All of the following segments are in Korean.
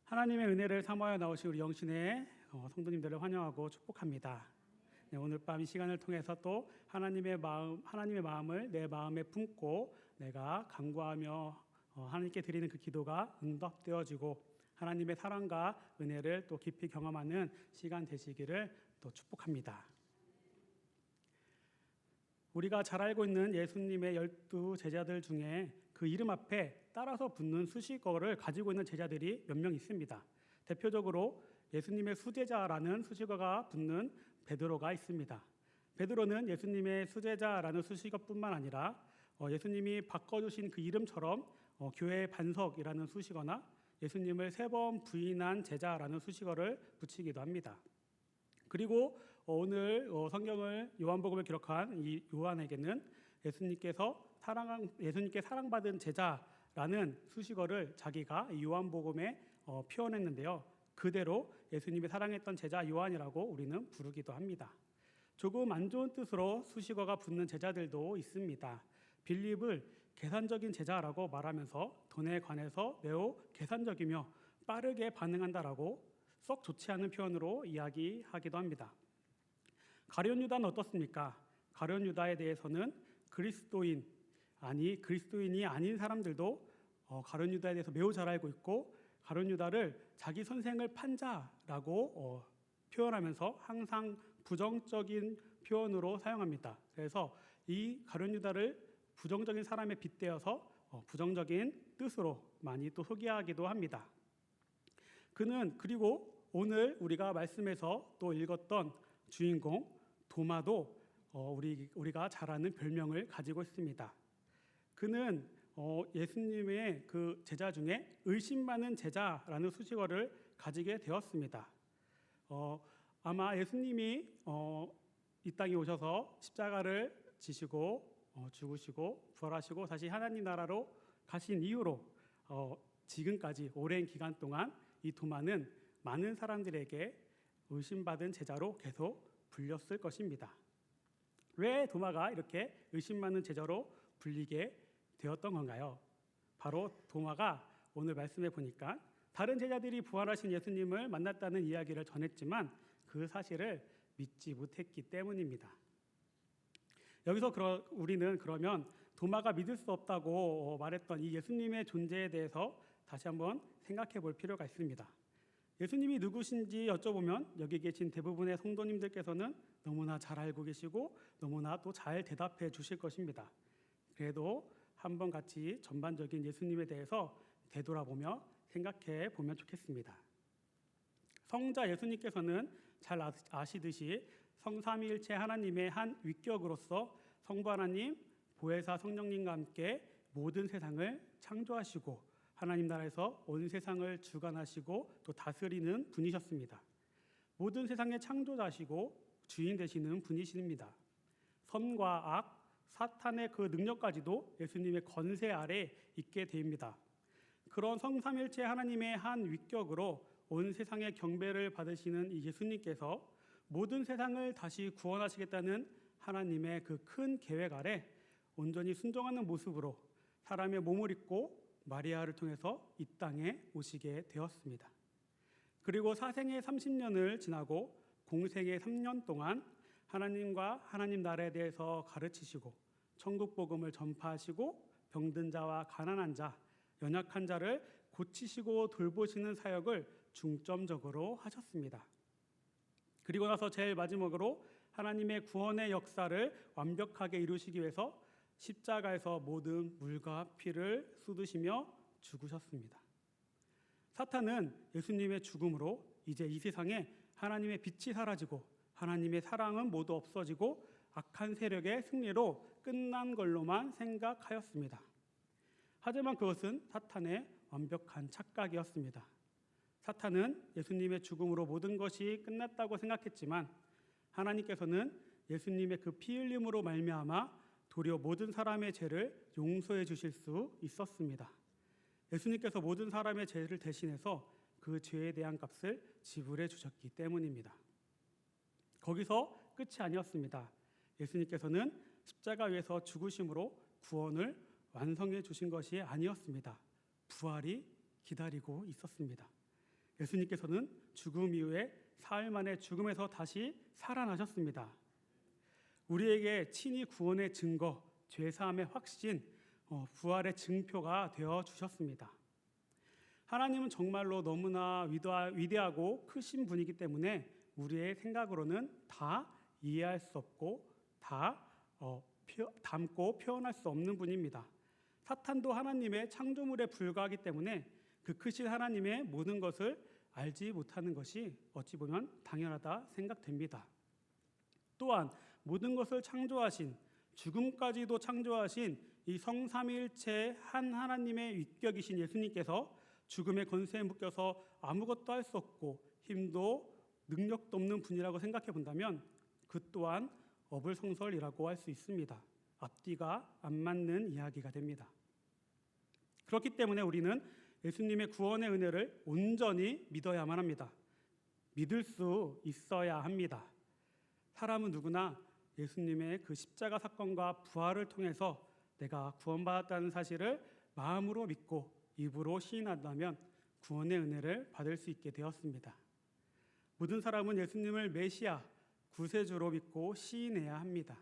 하나님의 은혜를 사모하여 나오신 우리 영신의 성도님들을 환영하고 축복합니다. 네, 오늘 밤 이 시간을 통해서 또 하나님의 마음을 내 마음에 품고 내가 간구하며 하나님께 드리는 그 기도가 응답되어지고 하나님의 사랑과 은혜를 또 깊이 경험하는 시간 되시기를 또 축복합니다. 우리가 잘 알고 있는 예수님의 12 제자들 중에 그 이름 앞에 따라서 붙는 수식어를 가지고 있는 제자들이 몇 명 있습니다. 대표적으로 예수님의 수제자라는 수식어가 붙는 베드로가 있습니다. 베드로는 예수님의 수제자라는 수식어뿐만 아니라 예수님이 바꿔주신 그 이름처럼 교회의 반석이라는 수식어나 예수님을 3번 부인한 제자라는 수식어를 붙이기도 합니다. 그리고 오늘 성경을 요한복음을 기록한 이 요한에게는 예수님께 사랑받은 제자라는 수식어를 자기가 요한복음에 표현했는데요. 그대로 예수님이 사랑했던 제자 요한이라고 우리는 부르기도 합니다. 조금 안 좋은 뜻으로 수식어가 붙는 제자들도 있습니다. 빌립을 계산적인 제자라고 말하면서 돈에 관해서 매우 계산적이며 빠르게 반응한다라고 썩 좋지 않은 표현으로 이야기하기도 합니다. 가룟 유다는 어떻습니까? 가룟 유다에 대해서는 그리스도인이 아닌 사람들도 가룟 유다에 대해서 매우 잘 알고 있고 가룟 유다를 자기 선생을 판자라고 표현하면서 항상 부정적인 표현으로 사용합니다. 그래서 이 가룟 유다를 부정적인 사람에 빗대어서 부정적인 뜻으로 많이 또 소개하기도 합니다. 그리고 오늘 우리가 말씀에서 또 읽었던 주인공 도마도 우리가 잘 아는 별명을 가지고 있습니다. 그는 예수님의 그 제자 중에 의심 많은 제자라는 수식어를 가지게 되었습니다. 아마 예수님이 이 땅에 오셔서 십자가를 지시고 죽으시고 부활하시고 다시 하나님 나라로 가신 이후로 지금까지 오랜 기간 동안 이 도마는 많은 사람들에게 의심받은 제자로 계속 불렸을 것입니다. 왜 도마가 이렇게 의심 많은 제자로 불리게 되었던 건가요? 바로 도마가 오늘 말씀에 보니까 다른 제자들이 부활하신 예수님을 만났다는 이야기를 전했지만 그 사실을 믿지 못했기 때문입니다. 여기서 우리는 그러면 도마가 믿을 수 없다고 말했던 이 예수님의 존재에 대해서 다시 한번 생각해 볼 필요가 있습니다. 예수님이 누구신지 여쭤보면 여기 계신 대부분의 성도님들께서는 너무나 잘 알고 계시고 너무나 또 잘 대답해 주실 것입니다. 그래도 한번 같이 전반적인 예수님에 대해서 되돌아보며 생각해 보면 좋겠습니다. 성자 예수님께서는 잘 아시듯이 성삼위일체 하나님의 한 위격으로서 성부 하나님, 보혜사 성령님과 함께 모든 세상을 창조하시고 하나님 나라에서 온 세상을 주관하시고 또 다스리는 분이셨습니다. 모든 세상의 창조자시고 주인 되시는 분이십니다. 선과 악, 사탄의 그 능력까지도 예수님의 권세 아래 있게 됩니다. 그런 성삼일체 하나님의 한 위격으로 온 세상의 경배를 받으시는 이 예수님께서 모든 세상을 다시 구원하시겠다는 하나님의 그 큰 계획 아래 온전히 순종하는 모습으로 사람의 몸을 입고 마리아를 통해서 이 땅에 오시게 되었습니다. 그리고 사생의 30년을 지나고 공생의 3년 동안 하나님과 하나님 나라에 대해서 가르치시고 천국 복음을 전파하시고 병든 자와 가난한 자, 연약한 자를 고치시고 돌보시는 사역을 중점적으로 하셨습니다. 그리고 나서 제일 마지막으로 하나님의 구원의 역사를 완벽하게 이루시기 위해서 십자가에서 모든 물과 피를 쏟으시며 죽으셨습니다. 사탄은 예수님의 죽음으로 이제 이 세상에 하나님의 빛이 사라지고 하나님의 사랑은 모두 없어지고 악한 세력의 승리로 끝난 걸로만 생각하였습니다. 하지만 그것은 사탄의 완벽한 착각이었습니다. 사탄은 예수님의 죽음으로 모든 것이 끝났다고 생각했지만 하나님께서는 예수님의 그 피 흘림으로 말미암아 도리어 모든 사람의 죄를 용서해 주실 수 있었습니다. 예수님께서 모든 사람의 죄를 대신해서 그 죄에 대한 값을 지불해 주셨기 때문입니다. 거기서 끝이 아니었습니다. 예수님께서는 십자가 위에서 죽으심으로 구원을 완성해 주신 것이 아니었습니다. 부활이 기다리고 있었습니다. 예수님께서는 죽음 이후에 사흘 만에 죽음에서 다시 살아나셨습니다. 우리에게 친히 구원의 증거, 죄사함의 확신, 부활의 증표가 되어 주셨습니다. 하나님은 정말로 너무나 위대하고 크신 분이기 때문에 우리의 생각으로는 다 이해할 수 없고 다 담고 표현할 수 없는 분입니다. 사탄도 하나님의 창조물에 불과하기 때문에 그 크신 하나님의 모든 것을 알지 못하는 것이 어찌 보면 당연하다 생각됩니다. 또한 모든 것을 창조하신, 죽음까지도 창조하신 이 성삼위일체 한 하나님의 위격이신 예수님께서 죽음의 권세에 묶여서 아무것도 할 수 없고 힘도 능력도 없는 분이라고 생각해 본다면 그 또한 어불성설이라고 할 수 있습니다. 앞뒤가 안 맞는 이야기가 됩니다. 그렇기 때문에 우리는 예수님의 구원의 은혜를 온전히 믿어야만 합니다. 믿을 수 있어야 합니다. 사람은 누구나 예수님의 그 십자가 사건과 부활을 통해서 내가 구원받았다는 사실을 마음으로 믿고 입으로 시인한다면 구원의 은혜를 받을 수 있게 되었습니다. 모든 사람은 예수님을 메시아, 구세주로 믿고 시인해야 합니다.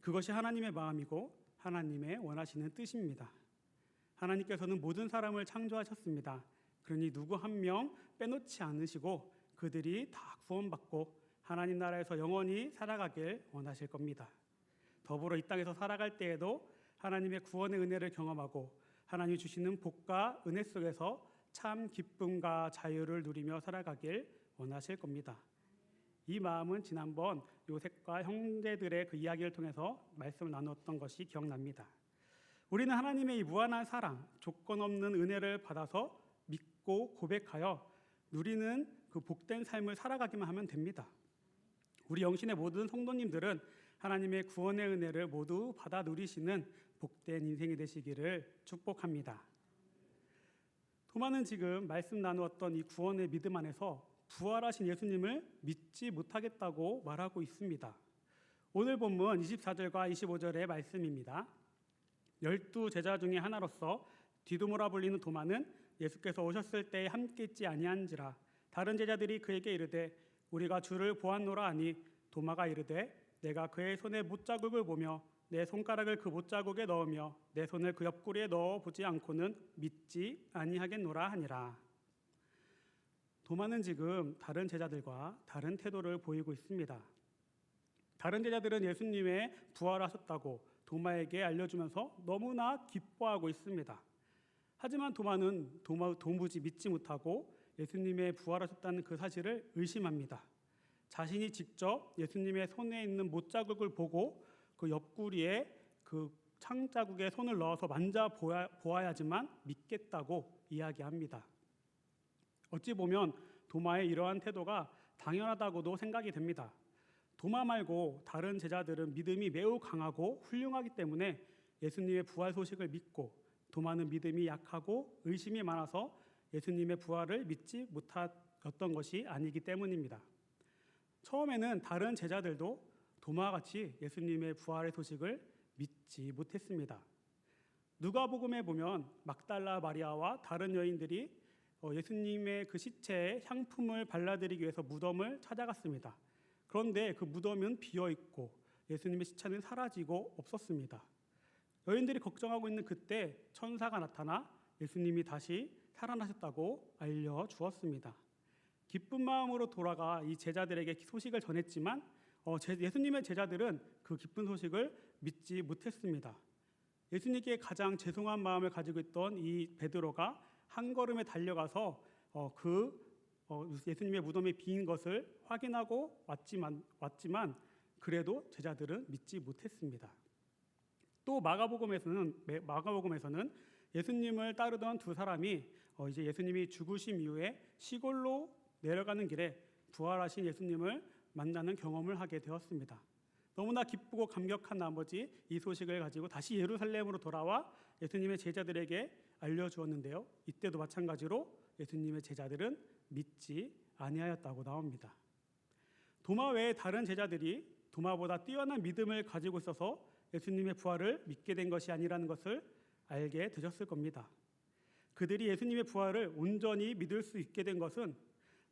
그것이 하나님의 마음이고 하나님의 원하시는 뜻입니다. 하나님께서는 모든 사람을 창조하셨습니다. 그러니 누구 한 명 빼놓지 않으시고 그들이 다 구원받고 하나님 나라에서 영원히 살아가길 원하실 겁니다. 더불어 이 땅에서 살아갈 때에도 하나님의 구원의 은혜를 경험하고 하나님이 주시는 복과 은혜 속에서 참 기쁨과 자유를 누리며 살아가길 원하실 겁니다. 이 마음은 지난번 요셉과 형제들의 그 이야기를 통해서 말씀을 나누었던 것이 기억납니다. 우리는 하나님의 이 무한한 사랑, 조건 없는 은혜를 받아서 믿고 고백하여 누리는 그 복된 삶을 살아가기만 하면 됩니다. 우리 영신의 모든 성도님들은 하나님의 구원의 은혜를 모두 받아 누리시는 복된 인생이 되시기를 축복합니다. 도마는 지금 말씀 나누었던 이 구원의 믿음 안에서 부활하신 예수님을 믿지 못하겠다고 말하고 있습니다. 오늘 본문 24절과 25절의 말씀입니다. 12 제자 중에 하나로서 디두모라 불리는 도마는 예수께서 오셨을 때에 함께 있지 아니한지라 다른 제자들이 그에게 이르되 우리가 주를 보았노라 하니 도마가 이르되 내가 그의 손에 못자국을 보며 내 손가락을 그 못자국에 넣으며 내 손을 그 옆구리에 넣어 보지 않고는 믿지 아니하겠노라 하니라. 도마는 지금 다른 제자들과 다른 태도를 보이고 있습니다. 다른 제자들은 예수님의 부활하셨다고 도마에게 알려주면서 너무나 기뻐하고 있습니다. 하지만 도마는 도무지 믿지 못하고 예수님의 부활하셨다는 그 사실을 의심합니다. 자신이 직접 예수님의 손에 있는 못자국을 보고 그 옆구리에 그 창자국에 손을 넣어서 만져보아야지만 믿겠다고 이야기합니다. 어찌 보면 도마의 이러한 태도가 당연하다고도 생각이 됩니다. 도마 말고 다른 제자들은 믿음이 매우 강하고 훌륭하기 때문에 예수님의 부활 소식을 믿고 도마는 믿음이 약하고 의심이 많아서 예수님의 부활을 믿지 못했던 것이 아니기 때문입니다. 처음에는 다른 제자들도 도마와 같이 예수님의 부활의 소식을 믿지 못했습니다. 누가복음에 보면 막달라 마리아와 다른 여인들이 예수님의 그 시체에 향품을 발라드리기 위해서 무덤을 찾아갔습니다. 그런데 그 무덤은 비어 있고 예수님의 시체는 사라지고 없었습니다. 여인들이 걱정하고 있는 그때 천사가 나타나 예수님이 다시 살아나셨다고 알려주었습니다. 기쁜 마음으로 돌아가 이 제자들에게 소식을 전했지만 예수님의 제자들은 그 기쁜 소식을 믿지 못했습니다. 예수님께 가장 죄송한 마음을 가지고 있던 이 베드로가 한 걸음에 달려가서 예수님의 무덤이 비인 것을 확인하고 왔지만 그래도 제자들은 믿지 못했습니다. 또 마가복음에서는 예수님을 따르던 두 사람이 이제 예수님이 죽으심 이후에 시골로 내려가는 길에 부활하신 예수님을 만나는 경험을 하게 되었습니다. 너무나 기쁘고 감격한 나머지 이 소식을 가지고 다시 예루살렘으로 돌아와 예수님의 제자들에게 알려주었는데요. 이때도 마찬가지로 예수님의 제자들은 믿지 아니하였다고 나옵니다. 도마 외에 다른 제자들이 도마보다 뛰어난 믿음을 가지고 있어서 예수님의 부활을 믿게 된 것이 아니라는 것을 알게 되셨을 겁니다. 그들이 예수님의 부활을 온전히 믿을 수 있게 된 것은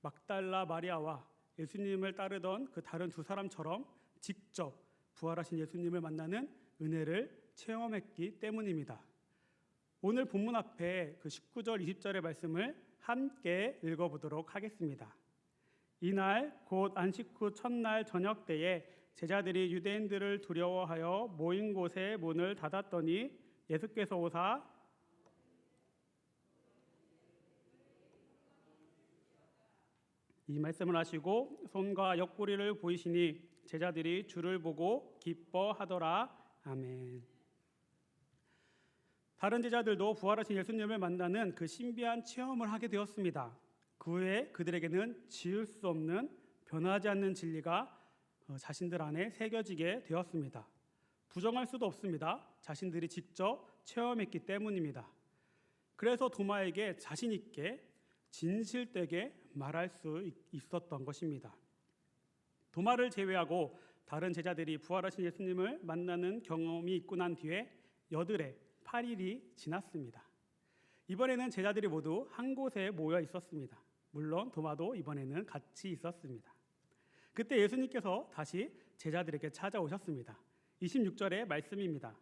막달라 마리아와 예수님을 따르던 그 다른 두 사람처럼 직접 부활하신 예수님을 만나는 은혜를 체험했기 때문입니다. 오늘 본문 앞에 그 19절 20절의 말씀을 함께 읽어보도록 하겠습니다. 이날 곧 안식 후 첫날 저녁 때에 제자들이 유대인들을 두려워하여 모인 곳에 문을 닫았더니 예수께서 오사 이 말씀을 하시고 손과 옆구리를 보이시니 제자들이 주를 보고 기뻐하더라. 아멘. 다른 제자들도 부활하신 예수님을 만나는 그 신비한 체험을 하게 되었습니다. 그 후에 그들에게는 지울 수 없는 변하지 않는 진리가 자신들 안에 새겨지게 되었습니다. 부정할 수도 없습니다. 자신들이 직접 체험했기 때문입니다. 그래서 도마에게 자신 있게 진실되게 말할 수 있었던 것입니다. 도마를 제외하고 다른 제자들이 부활하신 예수님을 만나는 경험이 있고 난 뒤에 여드레 8일이 지났습니다. 이번에는 제자들이 모두 한 곳에 모여 있었습니다. 물론 도마도 이번에는 같이 있었습니다. 그때 예수님께서 다시 제자들에게 찾아오셨습니다. 26절의 말씀입니다.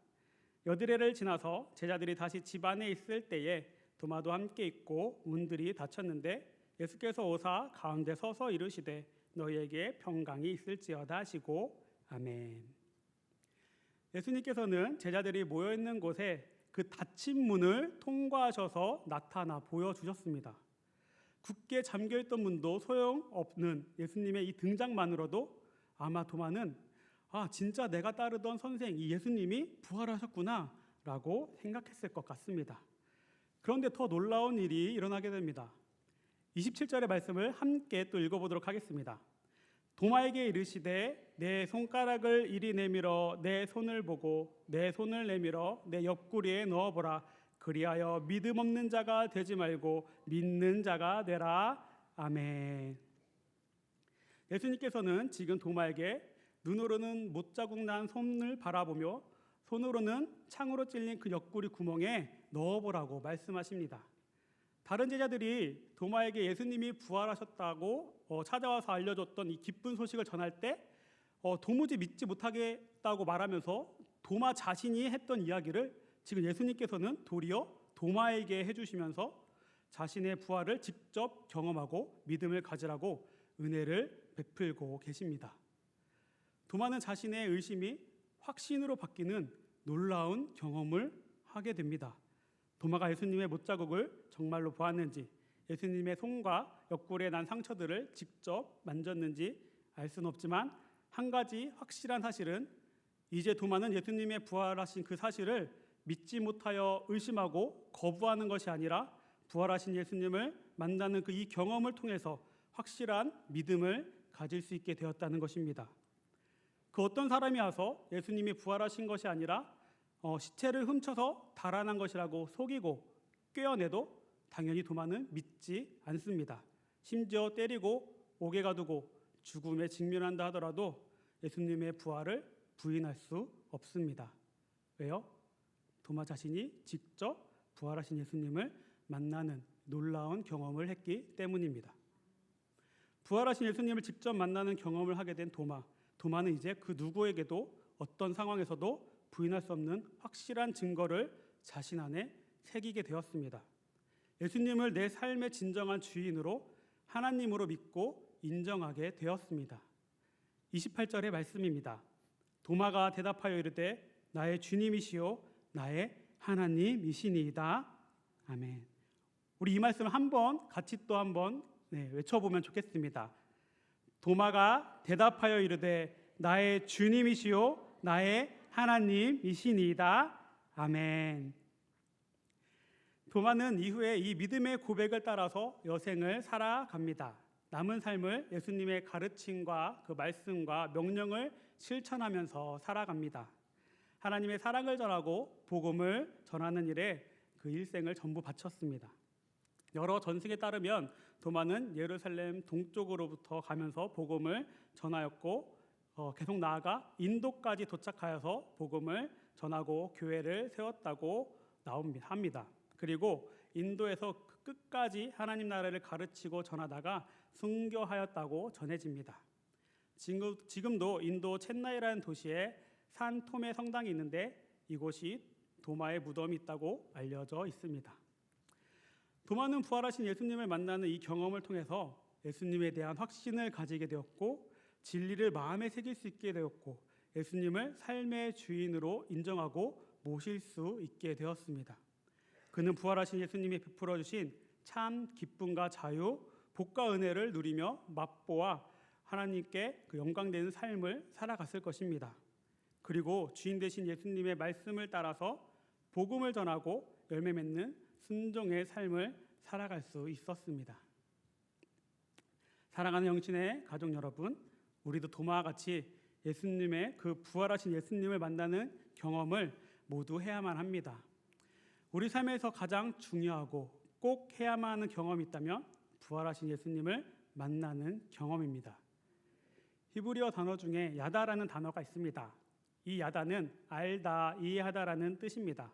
여드레를 지나서 제자들이 다시 집 안에 있을 때에 도마도 함께 있고 문들이 닫혔는데 예수께서 오사 가운데 서서 이르시되 너희에게 평강이 있을지어다 하시고 아멘. 예수님께서는 제자들이 모여있는 곳에 그 닫힌 문을 통과하셔서 나타나 보여주셨습니다. 굳게 잠겨있던 문도 소용없는 예수님의 이 등장만으로도 아마 도마는 진짜 내가 따르던 선생 이 예수님이 부활하셨구나 라고 생각했을 것 같습니다. 그런데 더 놀라운 일이 일어나게 됩니다. 27절의 말씀을 함께 또 읽어보도록 하겠습니다. 도마에게 이르시되 내 손가락을 이리 내밀어 내 손을 보고 내 손을 내밀어 내 옆구리에 넣어보라. 그리하여 믿음 없는 자가 되지 말고 믿는 자가 되라. 아멘. 예수님께서는 지금 도마에게 눈으로는 못자국 난 손을 바라보며 손으로는 창으로 찔린 그 옆구리 구멍에 넣어보라고 말씀하십니다. 다른 제자들이 도마에게 예수님이 부활하셨다고 찾아와서 알려줬던 이 기쁜 소식을 전할 때 도무지 믿지 못하겠다고 말하면서 도마 자신이 했던 이야기를 지금 예수님께서는 도리어 도마에게 해주시면서 자신의 부활을 직접 경험하고 믿음을 가지라고 은혜를 베풀고 계십니다. 도마는 자신의 의심이 확신으로 바뀌는 놀라운 경험을 하게 됩니다. 도마가 예수님의 못자국을 정말로 보았는지, 예수님의 손과 옆구리에 난 상처들을 직접 만졌는지 알 수는 없지만 한 가지 확실한 사실은 이제 도마는 예수님의 부활하신 그 사실을 믿지 못하여 의심하고 거부하는 것이 아니라 부활하신 예수님을 만나는 그 이 경험을 통해서 확실한 믿음을 가질 수 있게 되었다는 것입니다. 그 어떤 사람이 와서 예수님이 부활하신 것이 아니라 시체를 훔쳐서 달아난 것이라고 속이고 꿰어내도 당연히 도마는 믿지 않습니다. 심지어 때리고 옥에 가두고 죽음에 직면한다 하더라도 예수님의 부활을 부인할 수 없습니다. 왜요? 도마 자신이 직접 부활하신 예수님을 만나는 놀라운 경험을 했기 때문입니다. 부활하신 예수님을 직접 만나는 경험을 하게 된 도마는 이제 그 누구에게도 어떤 상황에서도 부인할 수 없는 확실한 증거를 자신 안에 새기게 되었습니다. 예수님을 내 삶의 진정한 주인으로 하나님으로 믿고 인정하게 되었습니다. 28절의 말씀입니다. 도마가 대답하여 이르되 나의 주님이시요 나의 하나님이시니이다. 아멘. 우리 이 말씀을 같이 또 한번 외쳐보면 좋겠습니다. 도마가 대답하여 이르되 나의 주님이시요 나의 하나님이시니이다. 아멘. 도마는 이후에 이 믿음의 고백을 따라서 여생을 살아갑니다. 남은 삶을 예수님의 가르침과 그 말씀과 명령을 실천하면서 살아갑니다. 하나님의 사랑을 전하고 복음을 전하는 일에 그 일생을 전부 바쳤습니다. 여러 전승에 따르면 도마는 예루살렘 동쪽으로부터 가면서 복음을 전하였고 계속 나아가 인도까지 도착하여서 복음을 전하고 교회를 세웠다고 합니다. 그리고 인도에서 끝까지 하나님 나라를 가르치고 전하다가 순교하였다고 전해집니다. 지금도 인도 첸나이라는 도시에 산 톰의 성당이 있는데 이곳이 도마의 무덤이 있다고 알려져 있습니다. 도마는 부활하신 예수님을 만나는 이 경험을 통해서 예수님에 대한 확신을 가지게 되었고 진리를 마음에 새길 수 있게 되었고 예수님을 삶의 주인으로 인정하고 모실 수 있게 되었습니다. 그는 부활하신 예수님이 베풀어 주신 참 기쁨과 자유, 복과 은혜를 누리며 맛보아 하나님께 그 영광되는 삶을 살아갔을 것입니다. 그리고 주인 되신 예수님의 말씀을 따라서 복음을 전하고 열매 맺는 순종의 삶을 살아갈 수 있었습니다. 사랑하는 영신의 가족 여러분, 우리도 도마와 같이 예수님의 그 부활하신 예수님을 만나는 경험을 모두 해야만 합니다. 우리 삶에서 가장 중요하고 꼭 해야만 하는 경험이 있다면 부활하신 예수님을 만나는 경험입니다. 히브리어 단어 중에 야다라는 단어가 있습니다. 이 야다는 알다, 이해하다라는 뜻입니다.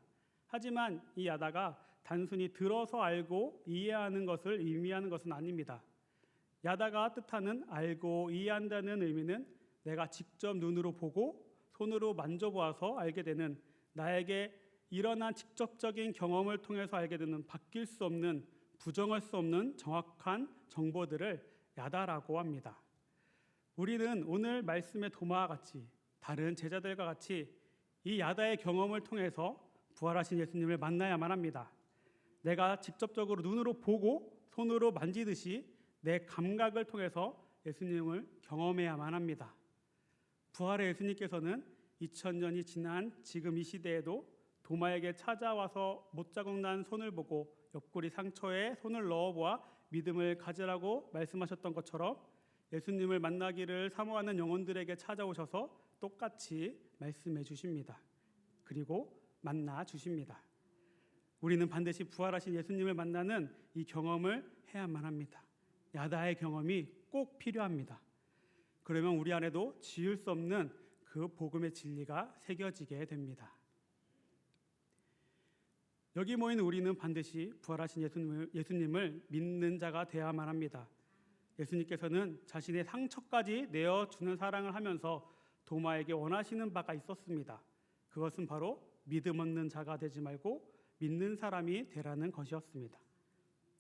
하지만 이 야다가 단순히 들어서 알고 이해하는 것을 의미하는 것은 아닙니다. 야다가 뜻하는 알고 이해한다는 의미는 내가 직접 눈으로 보고 손으로 만져보아서 알게 되는, 나에게 일어난 직접적인 경험을 통해서 알게 되는 바뀔 수 없는, 부정할 수 없는 정확한 정보들을 야다라고 합니다. 우리는 오늘 말씀의 도마와 같이 다른 제자들과 같이 이 야다의 경험을 통해서 부활하신 예수님을 만나야만 합니다. 내가 직접적으로 눈으로 보고 손으로 만지듯이 내 감각을 통해서 예수님을 경험해야만 합니다. 부활의 예수님께서는 2000년이 지난 지금 이 시대에도 도마에게 찾아와서 못자국 난 손을 보고 옆구리 상처에 손을 넣어보아 믿음을 가지라고 말씀하셨던 것처럼 예수님을 만나기를 사모하는 영혼들에게 찾아오셔서 똑같이 말씀해 주십니다. 그리고 만나 주십니다. 우리는 반드시 부활하신 예수님을 만나는 이 경험을 해야만 합니다. 야다의 경험이 꼭 필요합니다. 그러면 우리 안에도 지울 수 없는 그 복음의 진리가 새겨지게 됩니다. 여기 모인 우리는 반드시 부활하신 예수님을 믿는 자가 되어야만 합니다. 예수님께서는 자신의 상처까지 내어주는 사랑을 하면서 도마에게 원하시는 바가 있었습니다. 그것은 바로 믿음 없는 자가 되지 말고 믿는 사람이 되라는 것이었습니다.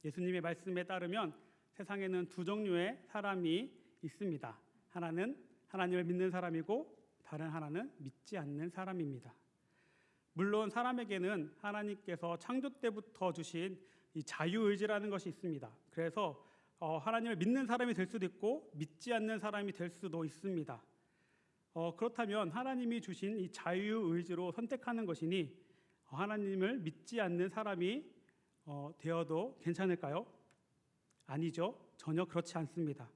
예수님의 말씀에 따르면 세상에는 두 종류의 사람이 있습니다. 하나는 하나님을 믿는 사람이고 다른 하나는 믿지 않는 사람입니다. 물론 사람에게는 하나님께서 창조 때부터 주신 이 자유의지라는 것이 있습니다. 그래서 하나님을 믿는 사람이 될 수도 있고 믿지 않는 사람이 될 수도 있습니다. 그렇다면 하나님이 주신 이 자유의지로 선택하는 것이니 하나님을 믿지 않는 사람이 되어도 괜찮을까요? 아니죠. 전혀 그렇지 않습니다.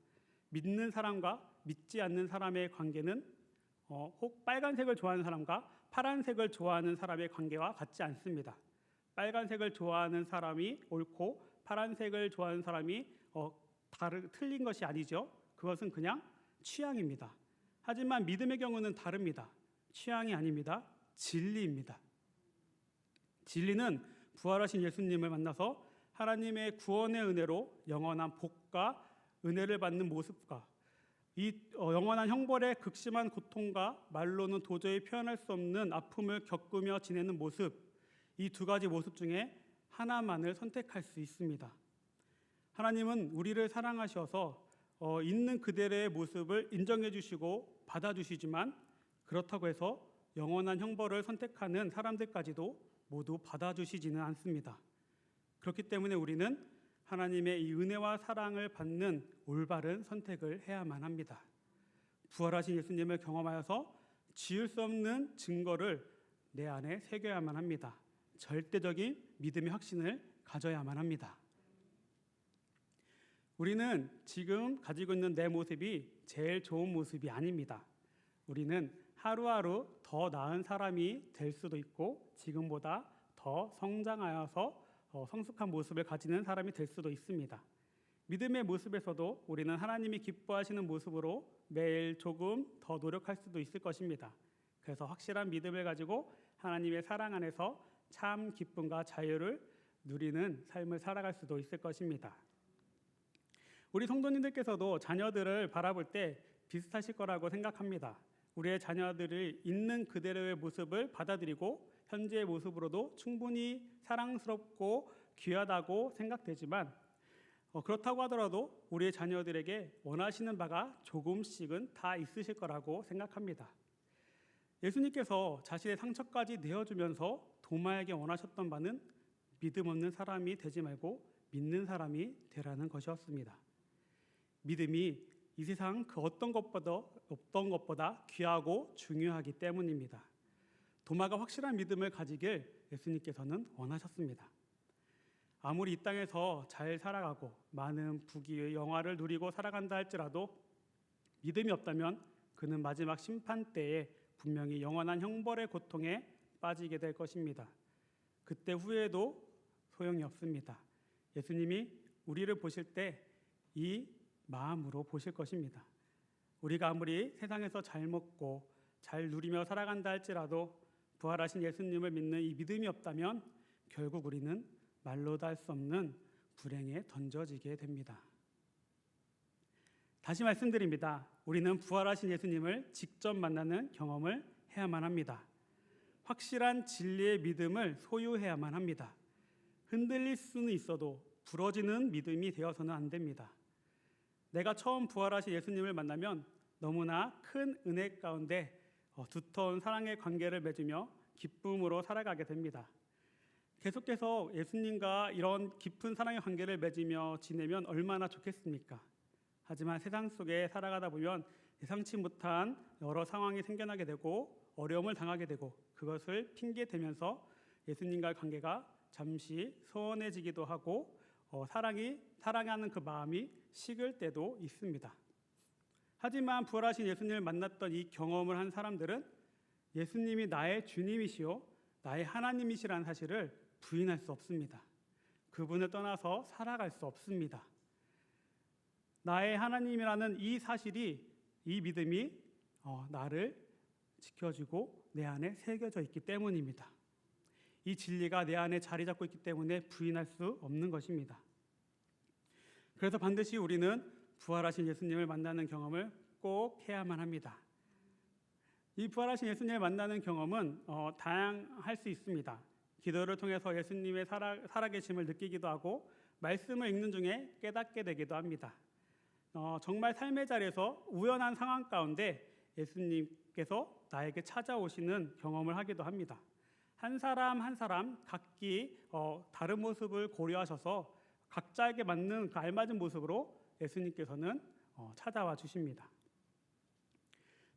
믿는 사람과 믿지 않는 사람의 관계는 혹 빨간색을 좋아하는 사람과 파란색을 좋아하는 사람의 관계와 같지 않습니다. 빨간색을 좋아하는 사람이 옳고 파란색을 좋아하는 사람이 틀린 것이 아니죠. 그것은 그냥 취향입니다. 하지만 믿음의 경우는 다릅니다. 취향이 아닙니다. 진리입니다. 진리는 부활하신 예수님을 만나서 하나님의 구원의 은혜로 영원한 복과 은혜를 받는 모습과 이 영원한 형벌의 극심한 고통과 말로는 도저히 표현할 수 없는 아픔을 겪으며 지내는 모습, 이 두 가지 모습 중에 하나만을 선택할 수 있습니다. 하나님은 우리를 사랑하셔서 있는 그대로의 모습을 인정해 주시고 받아주시지만 그렇다고 해서 영원한 형벌을 선택하는 사람들까지도 모두 받아주시지는 않습니다. 그렇기 때문에 우리는 하나님의 이 은혜와 사랑을 받는 올바른 선택을 해야만 합니다. 부활하신 예수님을 경험하여서 지울 수 없는 증거를 내 안에 새겨야만 합니다. 절대적인 믿음의 확신을 가져야만 합니다. 우리는 지금 가지고 있는 내 모습이 제일 좋은 모습이 아닙니다. 우리는 하루하루 더 나은 사람이 될 수도 있고 지금보다 더 성장하여서 성숙한 모습을 가지는 사람이 될 수도 있습니다. 믿음의 모습에서도 우리는 하나님이 기뻐하시는 모습으로 매일 조금 더 노력할 수도 있을 것입니다. 그래서 확실한 믿음을 가지고 하나님의 사랑 안에서 참 기쁨과 자유를 누리는 삶을 살아갈 수도 있을 것입니다. 우리 성도님들께서도 자녀들을 바라볼 때 비슷하실 거라고 생각합니다. 우리의 자녀들이 있는 그대로의 모습을 받아들이고 현재의 모습으로도 충분히 사랑스럽고 귀하다고 생각되지만 그렇다고 하더라도 우리의 자녀들에게 원하시는 바가 조금씩은 다 있으실 거라고 생각합니다. 예수님께서 자신의 상처까지 내어주면서 도마에게 원하셨던 바는 믿음 없는 사람이 되지 말고 믿는 사람이 되라는 것이었습니다. 믿음이 이 세상 그 어떤 것보다 귀하고 중요하기 때문입니다. 도마가 확실한 믿음을 가지길 예수님께서는 원하셨습니다. 아무리 이 땅에서 잘 살아가고 많은 부귀의 영화를 누리고 살아간다 할지라도 믿음이 없다면 그는 마지막 심판 때에 분명히 영원한 형벌의 고통에 빠지게 될 것입니다. 그때 후회도 소용이 없습니다. 예수님이 우리를 보실 때 이 마음으로 보실 것입니다. 우리가 아무리 세상에서 잘 먹고 잘 누리며 살아간다 할지라도 부활하신 예수님을 믿는 이 믿음이 없다면 결국 우리는 말로도 할 수 없는 불행에 던져지게 됩니다. 다시 말씀드립니다. 우리는 부활하신 예수님을 직접 만나는 경험을 해야만 합니다. 확실한 진리의 믿음을 소유해야만 합니다. 흔들릴 수는 있어도 부러지는 믿음이 되어서는 안 됩니다. 내가 처음 부활하신 예수님을 만나면 너무나 큰 은혜 가운데 두터운 사랑의 관계를 맺으며 기쁨으로 살아가게 됩니다. 계속해서 예수님과 이런 깊은 사랑의 관계를 맺으며 지내면 얼마나 좋겠습니까? 하지만 세상 속에 살아가다 보면 예상치 못한 여러 상황이 생겨나게 되고 어려움을 당하게 되고 그것을 핑계대면서 예수님과의 관계가 잠시 소원해지기도 하고 사랑하는 그 마음이 식을 때도 있습니다. 하지만 부활하신 예수님을 만났던 이 경험을 한 사람들은 예수님이 나의 주님이시요 나의 하나님이시라는 사실을 부인할 수 없습니다. 그분을 떠나서 살아갈 수 없습니다. 나의 하나님이라는 이 사실이, 이 믿음이 나를 지켜주고 내 안에 새겨져 있기 때문입니다. 이 진리가 내 안에 자리 잡고 있기 때문에 부인할 수 없는 것입니다. 그래서 반드시 우리는 부활하신 예수님을 만나는 경험을 꼭 해야만 합니다. 이 부활하신 예수님을 만나는 경험은 다양할 수 있습니다. 기도를 통해서 예수님의 살아계심을 느끼기도 하고 말씀을 읽는 중에 깨닫게 되기도 합니다. 정말 삶의 자리에서 우연한 상황 가운데 예수님께서 나에게 찾아오시는 경험을 하기도 합니다. 한 사람 한 사람 각기 다른 모습을 고려하셔서 각자에게 맞는 그 알맞은 모습으로 예수님께서는 찾아와 주십니다.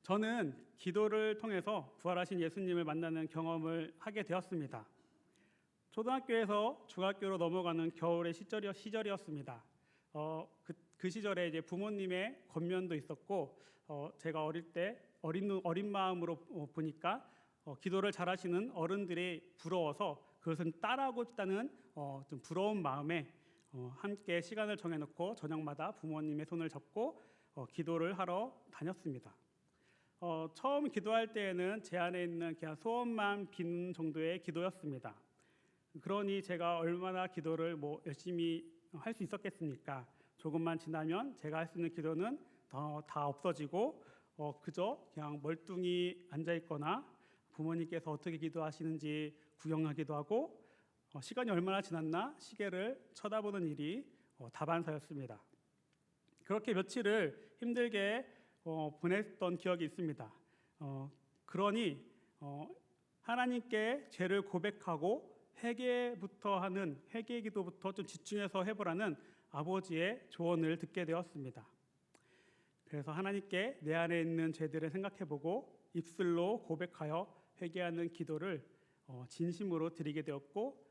저는 기도를 통해서 부활하신 예수님을 만나는 경험을 하게 되었습니다. 초등학교에서 중학교로 넘어가는 겨울의 시절이었습니다. 그 시절에 이제 부모님의 권면도 있었고 제가 어릴 때 어린 마음으로 보니까 기도를 잘하시는 어른들이 부러워서 그것을 따라하고 싶다는 좀 부러운 마음에 함께 시간을 정해놓고 저녁마다 부모님의 손을 잡고 기도를 하러 다녔습니다. 처음 기도할 때에는 제 안에 있는 그냥 소원만 비는 정도의 기도였습니다. 그러니 제가 얼마나 기도를 열심히 할 수 있었겠습니까? 조금만 지나면 제가 할 수 있는 기도는 다 없어지고 그저 그냥 멀뚱히 앉아 있거나 부모님께서 어떻게 기도하시는지 구경하기도 하고 시간이 얼마나 지났나 시계를 쳐다보는 일이 다반사였습니다. 그렇게 며칠을 힘들게 보냈던 기억이 있습니다. 그러니 하나님께 죄를 고백하고 회개부터 하는 회개 기도부터 좀 집중해서 해보라는 아버지의 조언을 듣게 되었습니다. 그래서 하나님께 내 안에 있는 죄들을 생각해보고 입술로 고백하여 회개하는 기도를 진심으로 드리게 되었고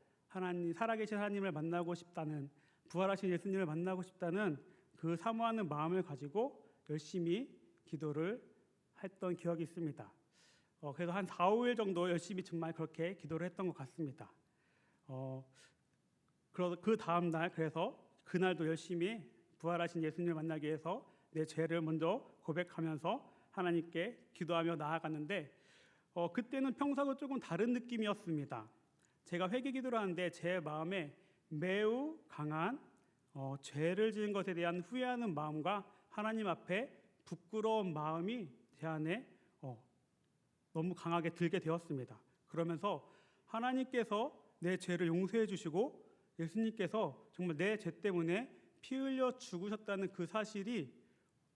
살아계신 하나님을 만나고 싶다는 부활하신 예수님을 만나고 싶다는 그 사모하는 마음을 가지고 열심히 기도를 했던 기억이 있습니다. 그래서 한 4, 5일 정도 열심히 정말 그렇게 기도를 했던 것 같습니다. 그 다음 날 그래서 그날도 열심히 부활하신 예수님을 만나기 위해서 내 죄를 먼저 고백하면서 하나님께 기도하며 나아갔는데 그때는 평소하고 조금 다른 느낌이었습니다. 제가 회개 기도를 하는데 제 마음에 매우 강한 죄를 지은 것에 대한 후회하는 마음과 하나님 앞에 부끄러운 마음이 제 안에 너무 강하게 들게 되었습니다. 그러면서 하나님께서 내 죄를 용서해 주시고 예수님께서 정말 내 죄 때문에 피 흘려 죽으셨다는 그 사실이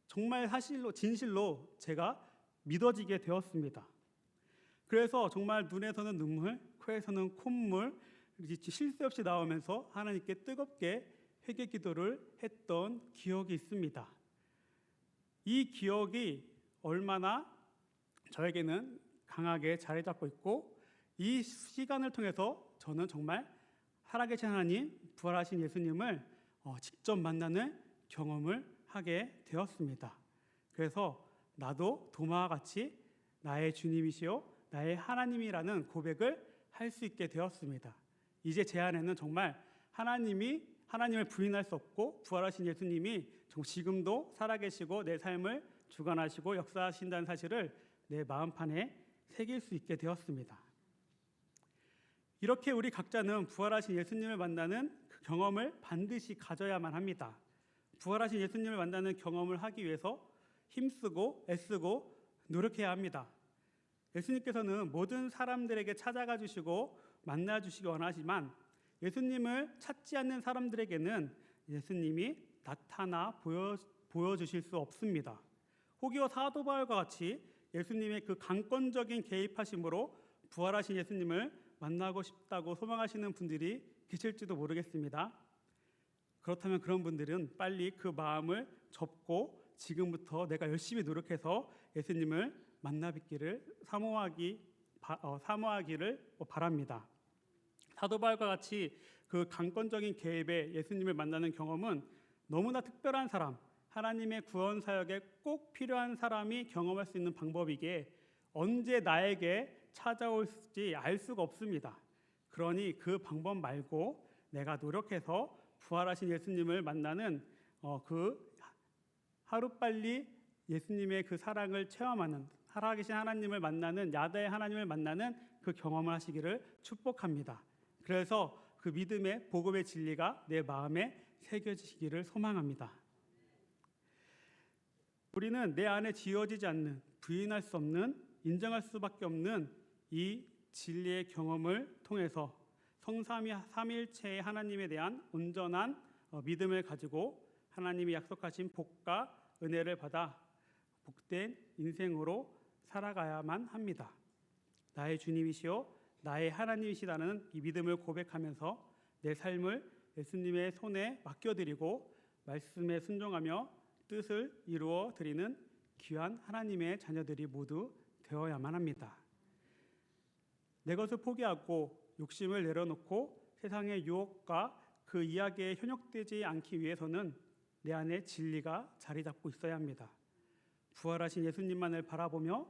정말 사실로 진실로 제가 믿어지게 되었습니다. 그래서 정말 눈에서는 눈물, 코에서는 콧물 쉴 새 없이 나오면서 하나님께 뜨겁게 회개 기도를 했던 기억이 있습니다. 이 기억이 얼마나 저에게는 강하게 자리 잡고 있고 이 시간을 통해서 저는 정말 살아계신 하나님, 부활하신 예수님을 직접 만나는 경험을 하게 되었습니다. 그래서 나도 도마와 같이 나의 주님이시요 나의 하나님이라는 고백을 할 수 있게 되었습니다. 이제 제 안에는 정말 하나님을 부인할 수 없고 부활하신 예수님이 지금도 살아계시고 내 삶을 주관하시고 역사하신다는 사실을 내 마음판에 새길 수 있게 되었습니다. 이렇게 우리 각자는 부활하신 예수님을 만나는 그 경험을 반드시 가져야만 합니다. 부활하신 예수님을 만나는 경험을 하기 위해서 힘쓰고 애쓰고 노력해야 합니다. 예수님께서는 모든 사람들에게 찾아가 주시고 만나 주시기 원하지만 예수님을 찾지 않는 사람들에게는 예수님이 나타나 보여주실 수 없습니다. 혹여 사도 바울과 같이 예수님의 그 강권적인 개입하심으로 부활하신 예수님을 만나고 싶다고 소망하시는 분들이 계실지도 모르겠습니다. 그렇다면 그런 분들은 빨리 그 마음을 접고 지금부터 내가 열심히 노력해서 예수님을 만나 뵙기를 사모하기를 바랍니다. 사도 바울과 같이 그 강권적인 개입에 예수님을 만나는 경험은 너무나 특별한 사람, 하나님의 구원 사역에 꼭 필요한 사람이 경험할 수 있는 방법이기에 언제 나에게 찾아올지 알 수가 없습니다. 그러니 그 방법 말고 내가 노력해서 부활하신 예수님을 만나는 그 하루빨리 예수님의 그 사랑을 체험하는 살아계신 하나님을 만나는 야다의 하나님을 만나는 그 경험을 하시기를 축복합니다. 그래서 그 믿음의 복음의 진리가 내 마음에 새겨지기를 소망합니다. 우리는 내 안에 지어지지 않는 부인할 수 없는 인정할 수밖에 없는 이 진리의 경험을 통해서 삼위일체의 하나님에 대한 온전한 믿음을 가지고 하나님이 약속하신 복과 은혜를 받아 복된 인생으로 살아가야만 합니다. 나의 주님이시요 나의 하나님이시라는 이 믿음을 고백하면서 내 삶을 예수님의 손에 맡겨드리고 말씀에 순종하며 뜻을 이루어 드리는 귀한 하나님의 자녀들이 모두 되어야만 합니다. 내 것을 포기하고 욕심을 내려놓고 세상의 유혹과 그 이야기에 현혹되지 않기 위해서는 내 안에 진리가 자리 잡고 있어야 합니다. 부활하신 예수님만을 바라보며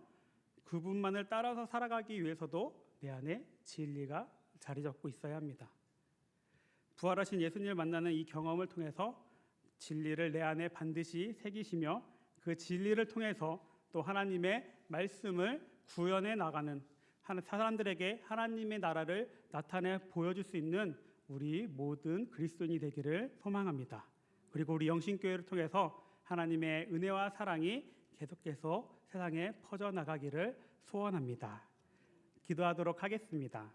그분만을 따라서 살아가기 위해서도 내 안에 진리가 자리 잡고 있어야 합니다. 부활하신 예수님을 만나는 이 경험을 통해서 진리를 내 안에 반드시 새기시며 그 진리를 통해서 또 하나님의 말씀을 구현해 나가는 사람들에게 하나님의 나라를 나타내 보여줄 수 있는 우리 모든 그리스도인이 되기를 소망합니다. 그리고 우리 영신교회를 통해서 하나님의 은혜와 사랑이 계속해서 세상에 퍼져나가기를 소원합니다. 기도하도록 하겠습니다.